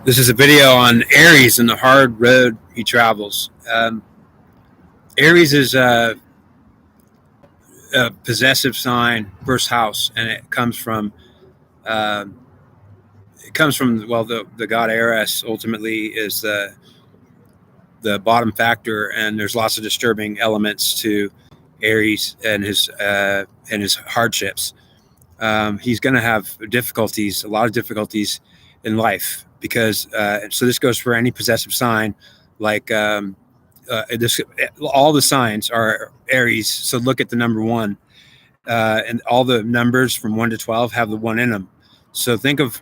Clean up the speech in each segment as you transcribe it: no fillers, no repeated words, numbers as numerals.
This is a video on Aries and the hard road he travels. Aries is a possessive sign, first house, and uh, it comes from the god Aries. Ultimately, is the bottom factor, and there's lots of disturbing elements to Aries and his hardships. He's going to have difficulties, a lot of difficulties in life because so this goes for any possessive sign, like this. All the signs are Aries. So look at the number one, and all the numbers from 1 to 12 have the one in them. So think of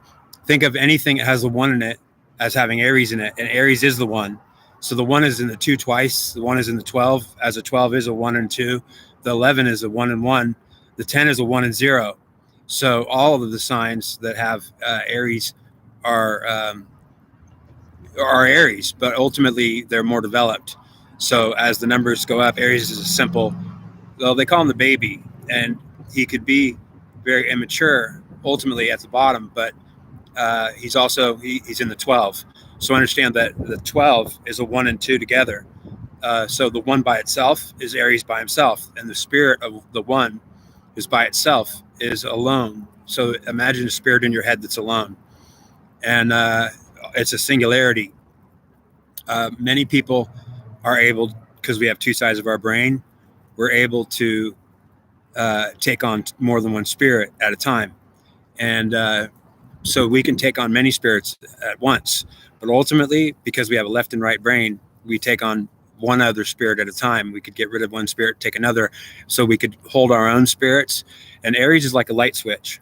anything that has the one in it as having Aries in it, and Aries is the one. So the one is in the two twice. The one is in the 12, as a 12 is a 1 and 2. The 11 is a 1 and 1. The 10 is a 1 and 0. So all of the signs that have Aries are Aries, but ultimately they're more developed. So as the numbers go up, Aries is a simple. Well, they call him the baby, and he could be very immature ultimately at the bottom, but he's also he's in the 12. So understand that the 12 is a 1 and 2 together. So the 1 by itself is Aries by himself, and the spirit of the 1 is by itself, is alone. So imagine a spirit in your head that's alone, and it's a singularity. Many people are able, because we have two sides of our brain, we're able to take on more than one spirit at a time, and so we can take on many spirits at once. But ultimately, because we have a left and right brain, we take on one other spirit at a time. We could get rid of one spirit, take another, so we could hold our own spirits. And Aries is like a light switch.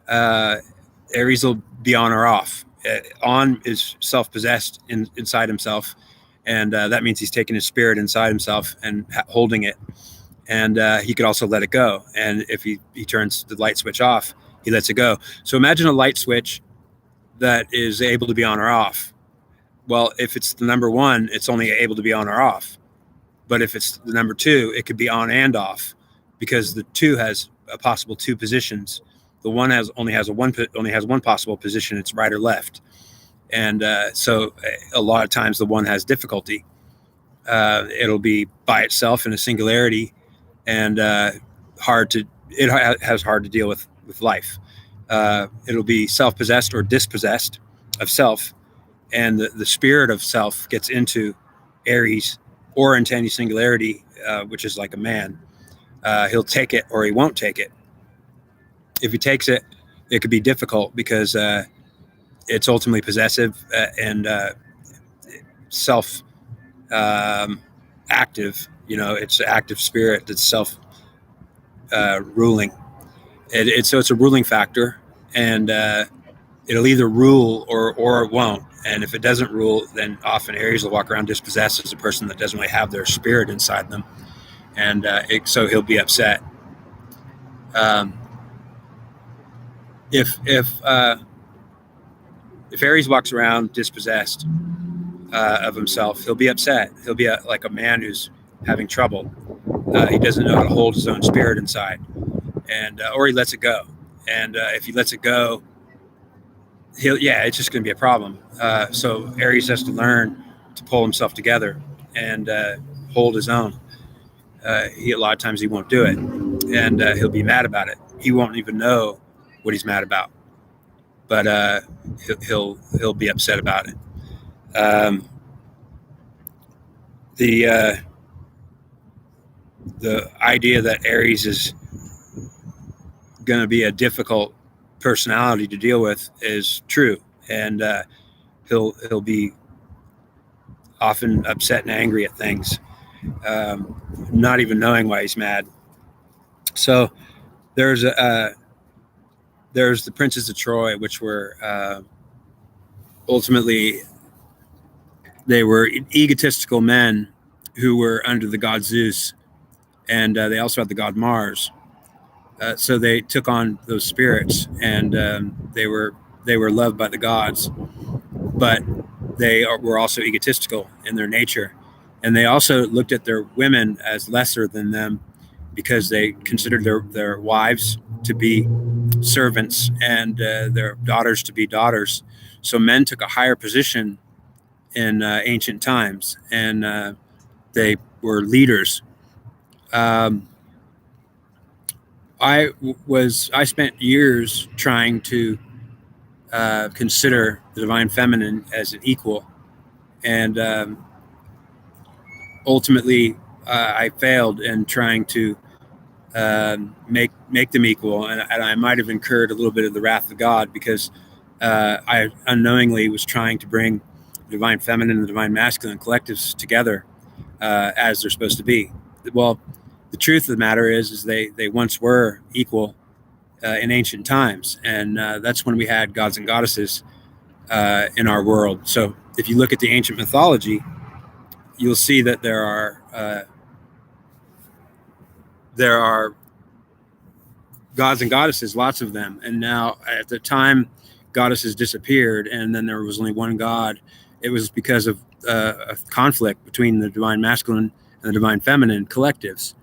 Aries will be on or off. On is self-possessed inside himself, and that means he's taking his spirit inside himself and holding it. And he could also let it go. And if he turns the light switch off, he lets it go. So imagine a light switch that is able to be on or off. Well, if it's the number 1, it's only able to be on or off. But if it's the number 2, it could be on and off, because the 2 has a possible 2 positions. The 1 only has one possible position. It's right or left. And so a lot of times the 1 has difficulty. It'll be by itself in a singularity, and it has hard to deal with life. It'll be self-possessed or dispossessed of self, and the spirit of self gets into Aries or into any singularity, which is like a man. He'll take it or he won't take it. If he takes it, it could be difficult because it's ultimately possessive and self active. It's an active spirit that's self ruling. So it's a ruling factor, and it'll either rule or it won't. And if it doesn't rule, then often Aries will walk around dispossessed as a person that doesn't really have their spirit inside them, and so he'll be upset. If Aries walks around dispossessed of himself, he'll be upset. He'll be like a man who's having trouble. He doesn't know how to hold his own spirit inside, and or he lets it go. And if he lets it go, it's just going to be a problem. So Aries has to learn to pull himself together and hold his own. A lot of times he won't do it, and he'll be mad about it. He won't even know what he's mad about, but he'll be upset about it. The idea that Aries is going to be a difficult personality to deal with is true, and he'll be often upset and angry at things, not even knowing why he's mad. So there's the princes of Troy, which were ultimately they were egotistical men who were under the god Zeus, and they also had the god Mars. So they took on those spirits, and they were loved by the gods, but they were also egotistical in their nature, and they also looked at their women as lesser than them because they considered their wives to be servants and their daughters to be daughters. So men took a higher position in ancient times, and they were leaders. Um, I spent years trying to consider the divine feminine as an equal, and ultimately I failed in trying to make them equal, and I might have incurred a little bit of the wrath of God because I unknowingly was trying to bring the divine feminine and the divine masculine collectives together as they're supposed to be. Well, the truth of the matter is they once were equal in ancient times, and that's when we had gods and goddesses in our world. So if you look at the ancient mythology, you'll see that there are gods and goddesses, lots of them. And now at the time goddesses disappeared and then there was only one god, it was because of a conflict between the divine masculine and the divine feminine collectives.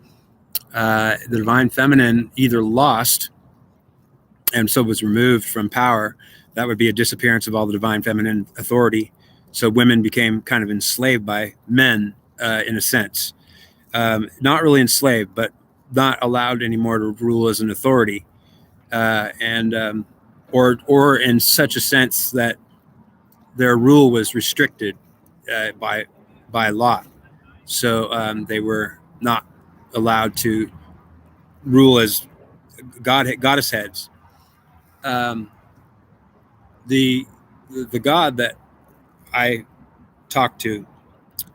The divine feminine either lost and so was removed from power. That would be a disappearance of all the divine feminine authority. So women became kind of enslaved by men in a sense. Not really enslaved, but not allowed anymore to rule as an authority, or in such a sense that their rule was restricted by law. So they were not allowed to rule as goddess heads. Um, the the god that I talked to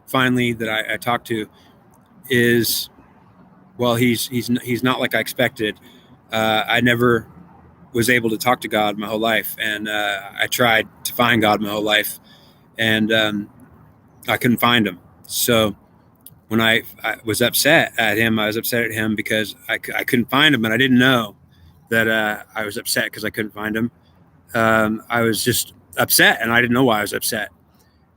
finally that I talked to is, well, he's not like I expected. I never was able to talk to God my whole life, and I tried to find God my whole life, and I couldn't find him. So when I was upset at him, I was upset at him because I couldn't find him, and I didn't know that I was upset because I couldn't find him. I was just upset, and I didn't know why I was upset,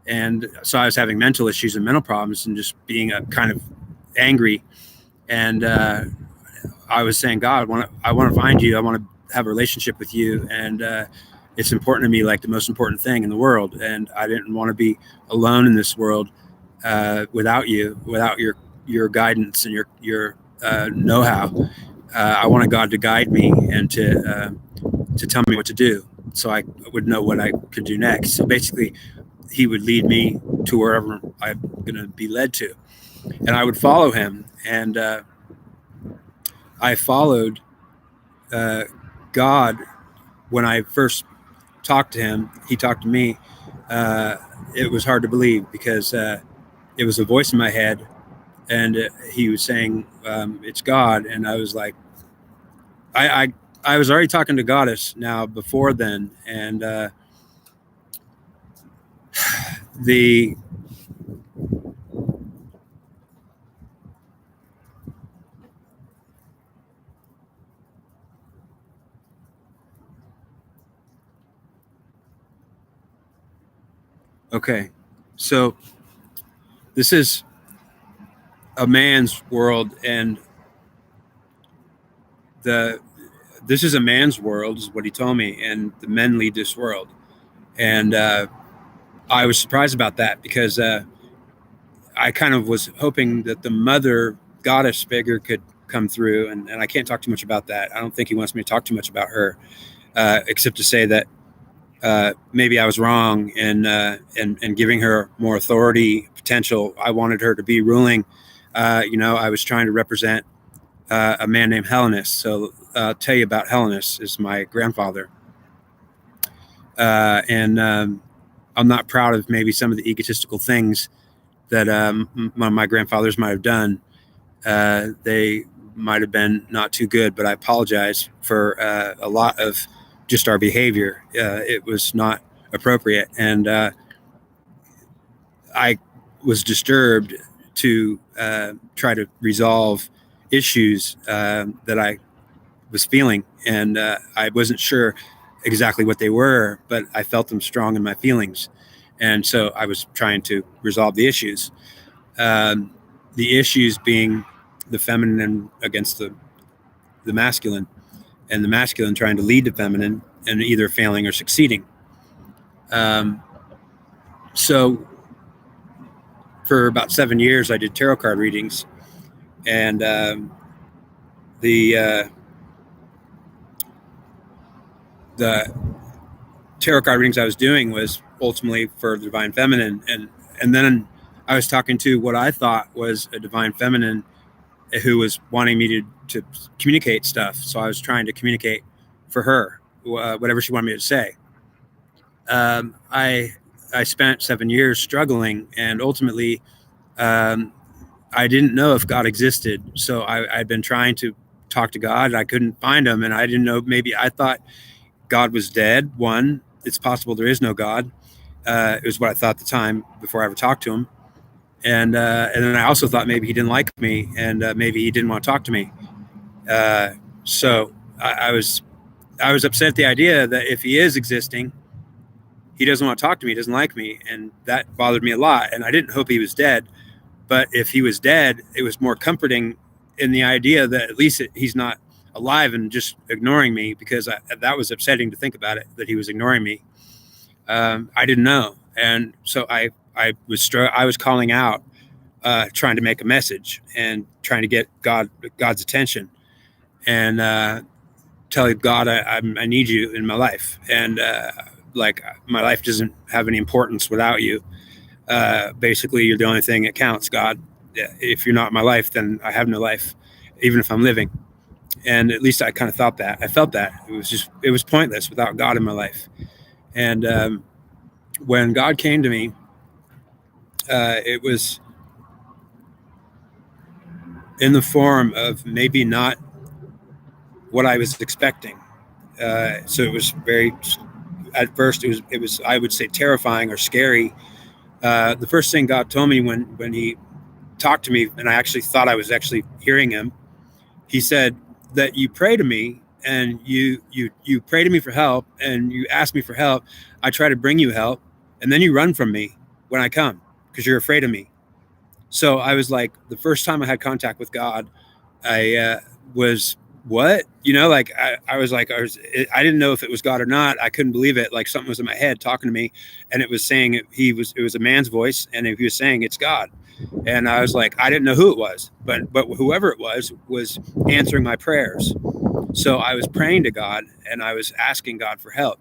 and so I was having mental issues and mental problems, and just being a kind of angry, and I was saying, God, I want to find you. I want to have a relationship with you, and it's important to me, like the most important thing in the world. And I didn't want to be alone in this world without you, without your guidance and your know-how. I wanted God to guide me and to tell me what to do, so I would know what I could do next. So basically, He would lead me to wherever I'm going to be led to, and I would follow Him. And I followed God when I first talked to Him. He talked to me. It was hard to believe because it was a voice in my head, and He was saying, "It's God," and I was like, I was already talking to Goddess now before then, and the okay, so this is a man's world, and this is a man's world, is what he told me, and the men lead this world, and I was surprised about that because I kind of was hoping that the mother goddess figure could come through, and I can't talk too much about that. I don't think he wants me to talk too much about her, except to say that maybe I was wrong in giving her more authority potential. I wanted her to be ruling. I was trying to represent a man named Helenus. So I'll tell you about Helenus, is my grandfather. And I'm not proud of maybe some of the egotistical things that my grandfathers might have done. They might have been not too good, but I apologize for a lot of just our behavior. It was not appropriate, and I was disturbed to try to resolve issues that I was feeling, and I wasn't sure exactly what they were, but I felt them strong in my feelings, and so I was trying to resolve the issues. The issues being the feminine against the masculine, and the masculine trying to lead the feminine, and either failing or succeeding. So for about 7 years, I did tarot card readings, and the tarot card readings I was doing was ultimately for the divine feminine, and then I was talking to what I thought was a divine feminine who was wanting me to communicate stuff. So I was trying to communicate for her whatever she wanted me to say. I spent 7 years struggling, and ultimately I didn't know if God existed. So I'd been trying to talk to God, and I couldn't find him, and I didn't know, maybe I thought God was dead. One, it's possible there is no God. It was what I thought at the time before I ever talked to him. And then I also thought maybe he didn't like me, and maybe he didn't want to talk to me. So I was upset at the idea that if he is existing, he doesn't want to talk to me, he doesn't like me, and that bothered me a lot. And I didn't hope he was dead, but if he was dead, it was more comforting in the idea that at least he's not alive and just ignoring me, because that was upsetting to think about it, that he was ignoring me. I didn't know, and so I was calling out, trying to make a message and trying to get God's attention, and telling God I need you in my life, and like my life doesn't have any importance without you. Basically, you're the only thing that counts, God. If you're not in my life, then I have no life, even if I'm living. And at least I kind of thought that. I felt that it was pointless without God in my life. And when God came to me, it was in the form of maybe not what I was expecting. So it was at first it was I would say terrifying or scary. The first thing God told me when he talked to me, and I actually thought I was actually hearing him, he said that you pray to me, and you pray to me for help, and you ask me for help. I try to bring you help, and then you run from me when I come because you're afraid of me. So I was like, the first time I had contact with God, I was, what? Like I was like, I didn't know if it was God or not. I couldn't believe it. Like something was in my head talking to me, and it was saying it was a man's voice, and he was saying it's God. And I was like, I didn't know who it was, but whoever it was answering my prayers. So I was praying to God, and I was asking God for help,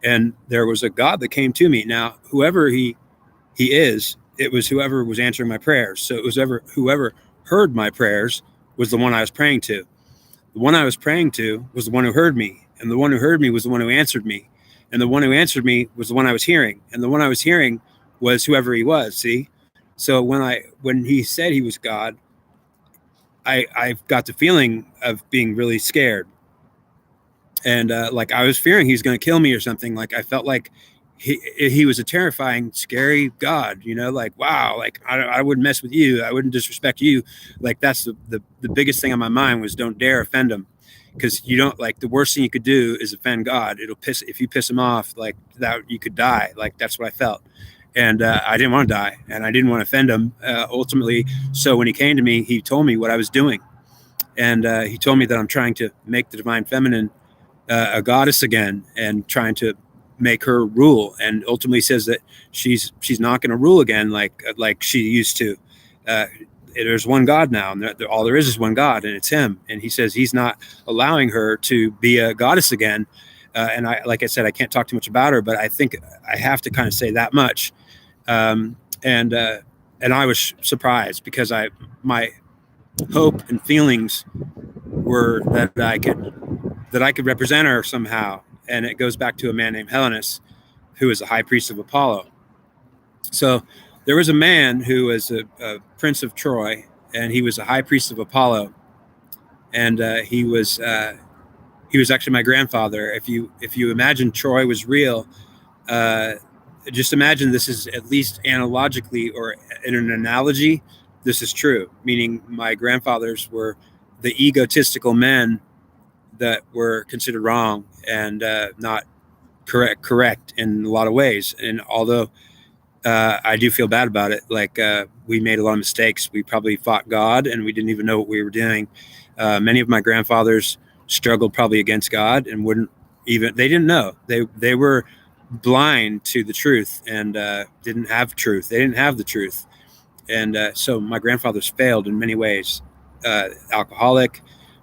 and there was a God that came to me. Now, whoever he is, it was whoever was answering my prayers. So it was whoever heard my prayers was the one I was praying to. The one I was praying to was the one who heard me, and the one who heard me was the one who answered me, and the one who answered me was the one I was hearing, and the one I was hearing was whoever he was. See? So when he said he was God, I got the feeling of being really scared, and like I was fearing he was going to kill me or something. Like I felt like he was a terrifying, scary God. Like, wow, like I wouldn't mess with you, I wouldn't disrespect you. Like that's the biggest thing on my mind was don't dare offend him, because you don't, like, the worst thing you could do is offend God. If you piss him off, like that, you could die. Like that's what I felt. And I didn't want to die, and I didn't want to offend him ultimately. So when he came to me, he told me what I was doing, and he told me that I'm trying to make the divine feminine a goddess again, and trying to make her rule. And ultimately says that she's not going to rule again like she used to. There's one God now, and all there is one God, and it's him. And he says he's not allowing her to be a goddess again. And like I said, I can't talk too much about her, but I think I have to kind of say that much. And I was surprised, because my hope and feelings were that I could represent her somehow. And it goes back to a man named Helenus, who was the high priest of Apollo. So there was a man who was a prince of Troy, and he was a high priest of Apollo, and he was actually my grandfather. If you imagine Troy was real, just imagine this is, at least analogically or in an analogy, this is true. Meaning my grandfathers were the egotistical men that were considered wrong and not correct in a lot of ways. And although I do feel bad about it, like we made a lot of mistakes. We probably fought God, and we didn't even know what we were doing. Many of my grandfathers struggled probably against God and they didn't know. They were blind to the truth and didn't have truth. They didn't have the truth. And so my grandfather's failed in many ways, alcoholic.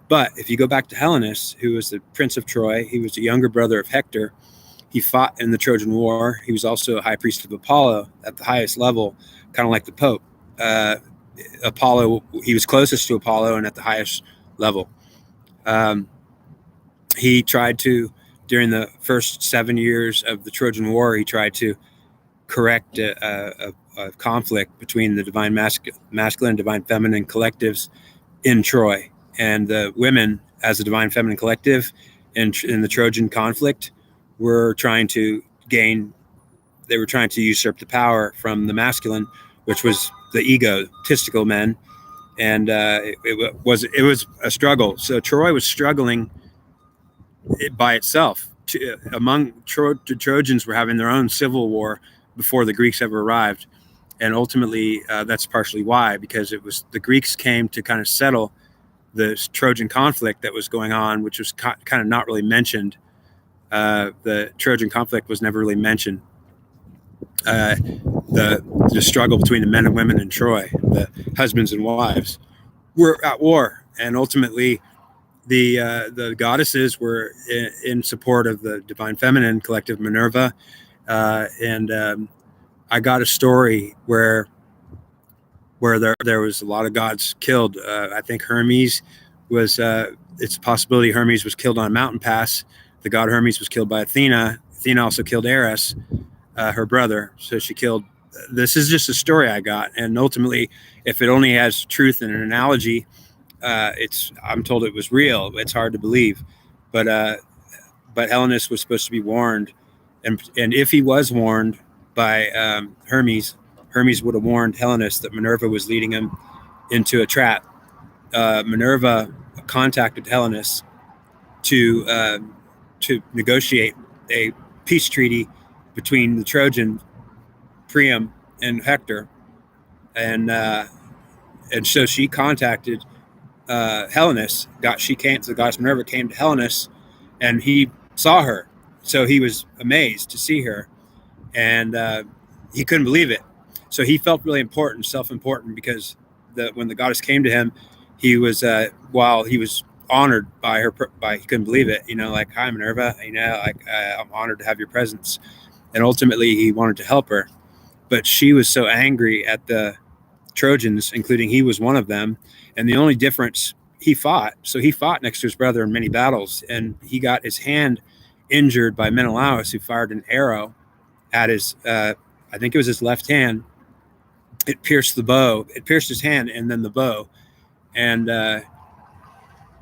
But if you go back to Helenus, who was the Prince of Troy, he was the younger brother of Hector. He fought in the Trojan War. He was also a high priest of Apollo at the highest level, kind of like the Pope. Apollo, he was closest to Apollo and at the highest level. He tried to, during the first 7 years of the Trojan War, he tried to correct a conflict between the divine masculine and divine feminine collectives in Troy. And the women, as a divine feminine collective in the Trojan conflict, were trying to usurp the power from the masculine, which was the egotistical men. And it was a struggle. So Troy was struggling by itself. The Trojans were having their own civil war before the Greeks ever arrived. And ultimately, that's partially why, because it was the Greeks came to kind of settle the Trojan conflict that was going on, which was kind of not really mentioned. The Trojan conflict was never really mentioned. The struggle between the men and women in Troy, the husbands and wives, were at war, and ultimately, the goddesses were in support of the divine feminine collective Minerva, and I got a story where there was a lot of gods killed. I think Hermes was. It's a possibility Hermes was killed on a mountain pass. The god Hermes was killed by Athena. Athena also killed Aries, her brother. So she killed. This is just a story I got, and ultimately, if it only has truth in an analogy, I'm told it was real. It's hard to believe, but Helenus was supposed to be warned, and if he was warned by Hermes would have warned Helenus that Minerva was leading him into a trap. Minerva contacted Helenus to negotiate a peace treaty between the Trojan Priam and Hector, and so she contacted Helenus. The goddess Minerva came to Helenus, and he saw her. So he was amazed to see her, and he couldn't believe it. So he felt really important, self-important, because when the goddess came to him, he was while he was honored by her, he couldn't believe it. Like, hi Minerva, I'm honored to have your presence. And ultimately, he wanted to help her, but she was so angry at the Trojans, including he was one of them. And the only difference, he fought next to his brother in many battles, and he got his hand injured by Menelaus, who fired an arrow at his, I think it was his left hand. It pierced the bow. It pierced his hand and then the bow, and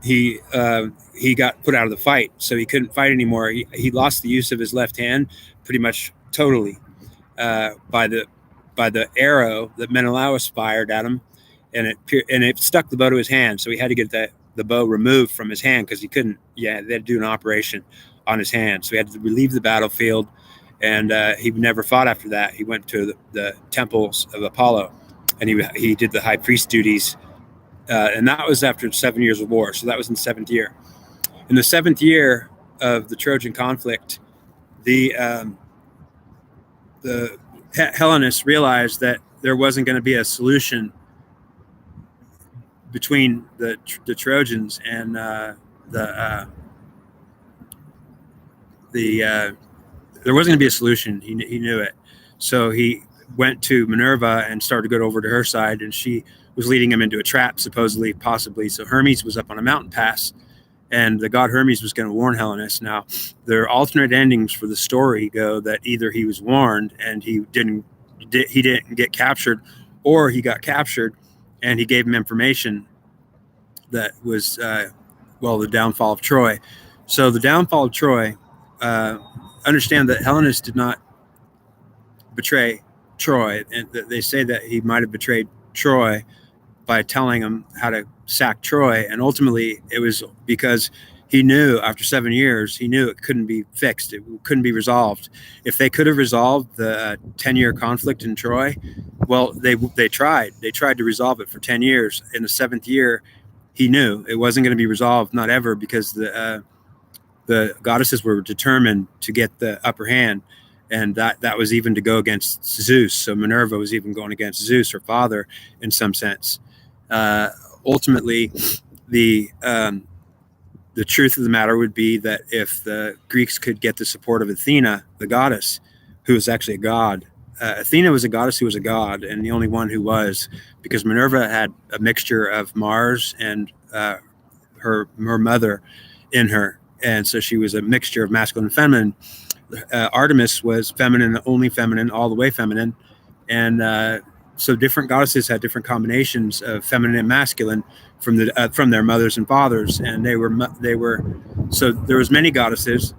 he got put out of the fight, so he couldn't fight anymore. He lost the use of his left hand pretty much totally by the arrow that Menelaus fired at him, and it stuck the bow to his hand. So he had to get the bow removed from his hand because he couldn't. Yeah, they had to do an operation on his hand, so he had to leave the battlefield. And he never fought after that. He went to the temples of Apollo, and he did the high priest duties. And that was after 7 years of war. So that was in the 7th year. In the 7th year of the Trojan conflict, the Hellenists realized that there wasn't going to be a solution between the Trojans and there wasn't going to be a solution. He knew it. So he went to Minerva and started to go over to her side, and she was leading him into a trap, supposedly, possibly. So Hermes was up on a mountain pass, and the god Hermes was going to warn Helenus. Now, there are alternate endings for the story go that either he was warned and he didn't get captured, or he got captured and he gave him information that was, the downfall of Troy. So the downfall of Troy, understand that Helenus did not betray Troy, and they say that he might have betrayed Troy by telling him how to sack Troy, and ultimately it was because he knew after 7 years, he knew it couldn't be fixed, it couldn't be resolved. If they could have resolved the 10-year conflict in Troy, well, they tried to resolve it for 10 years. In the 7th year, he knew it wasn't going to be resolved, not ever, because the goddesses were determined to get the upper hand, and that was even to go against Zeus. So Minerva was even going against Zeus, her father, in some sense. Ultimately, the truth of the matter would be that if the Greeks could get the support of Athena, the goddess, who was actually a god. Athena was a goddess who was a god, and the only one who was, because Minerva had a mixture of Mars and her mother in her, and so she was a mixture of masculine and feminine. Artemis was feminine, only feminine, all the way feminine, and so different goddesses had different combinations of feminine and masculine from their mothers and fathers, and they were so there was many goddesses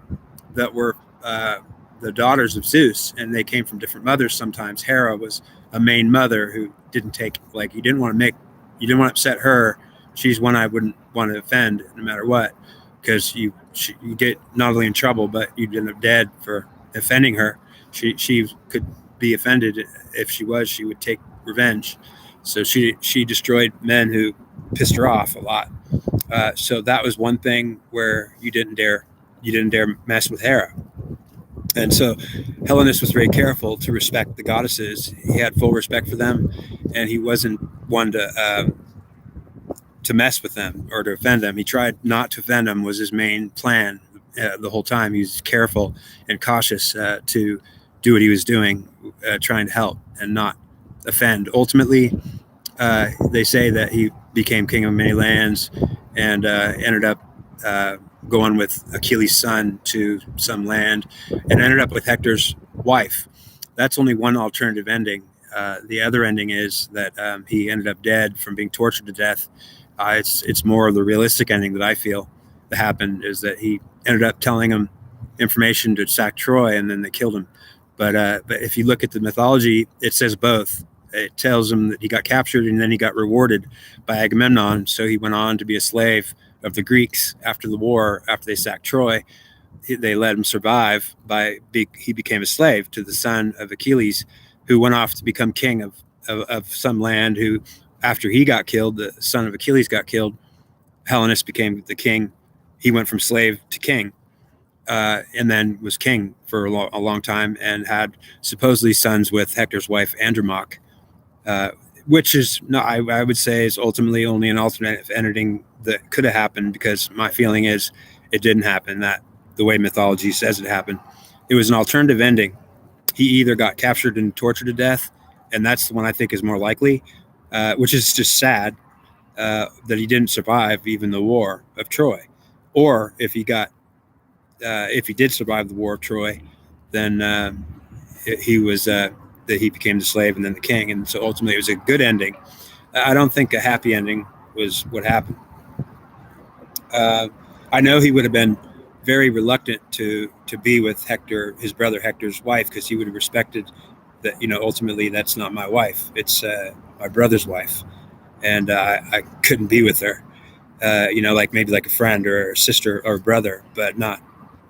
that were the daughters of Zeus, and they came from different mothers. Sometimes Hera was a main mother who didn't take, like, you didn't want to upset her. She's one I wouldn't want to offend no matter what, because you get not only in trouble, but you'd end up dead for offending her. She could be offended. If she would take revenge. So she destroyed men who pissed her off a lot. So that was one thing where you didn't dare mess with Hera. And so Helenus was very careful to respect the goddesses. He had full respect for them, and he wasn't one to mess with them or to offend them. He tried not to offend them, was his main plan the whole time. He was careful and cautious to do what he was doing, trying to help and not offend. Ultimately, they say that he became king of many lands and ended up going with Achilles' son to some land and ended up with Hector's wife. That's only one alternative ending. The other ending is that he ended up dead from being tortured to death. It's more of the realistic ending that I feel that happened, is that he ended up telling him information to sack Troy, and then they killed him. But if you look at the mythology, it says both. It tells him that he got captured and then he got rewarded by Agamemnon. So he went on to be a slave of the Greeks after the war. After they sacked Troy, they let him survive he became a slave to the son of Achilles, who went off to become king of some land. Who, after he got killed, the son of Achilles got killed, Helenus became the king. He went from slave to king. And then was king for a long time, and had supposedly sons with Hector's wife Andromache, which is not, I would say, is ultimately only an alternate ending that could have happened, because my feeling is it didn't happen that the way mythology says it happened. It was an alternative ending. He either got captured and tortured to death, and that's the one I think is more likely, which is just sad that he didn't survive even the war of Troy, or if he did survive the war of Troy, then he became the slave and then the king. And so ultimately it was a good ending. I don't think a happy ending was what happened. I know he would have been very reluctant to be with Hector, his brother Hector's wife, because he would have respected that, ultimately that's not my wife. It's my brother's wife. And I couldn't be with her, like maybe like a friend or a sister or a brother, but not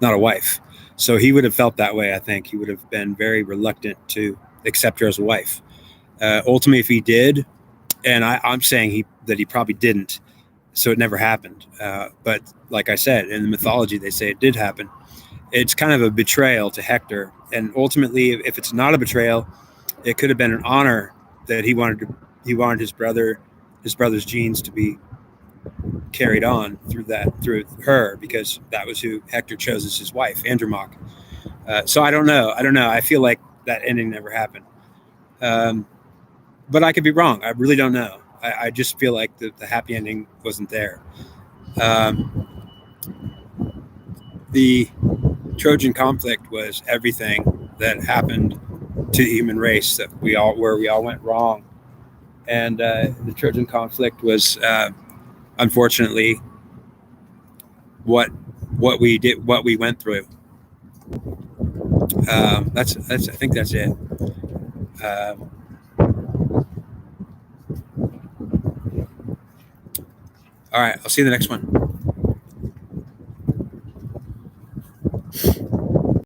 a wife. So he would have felt that way. I think he would have been very reluctant to accept her as a wife. Ultimately, if he did, and I'm saying that he probably didn't, so it never happened. But like I said, in the mythology, they say it did happen. It's kind of a betrayal to Hector. And ultimately, if it's not a betrayal, it could have been an honor that he wanted his brother's genes to be carried on through her, because that was who Hector chose as his wife, Andromache. So I don't know. I feel like that ending never happened. But I could be wrong. I really don't know. I just feel like the happy ending wasn't there. The Trojan conflict was everything that happened to the human race where we all went wrong. And the Trojan conflict was, unfortunately, what we did, what we went through. That's I think that's it. All right, I'll see you in the next one.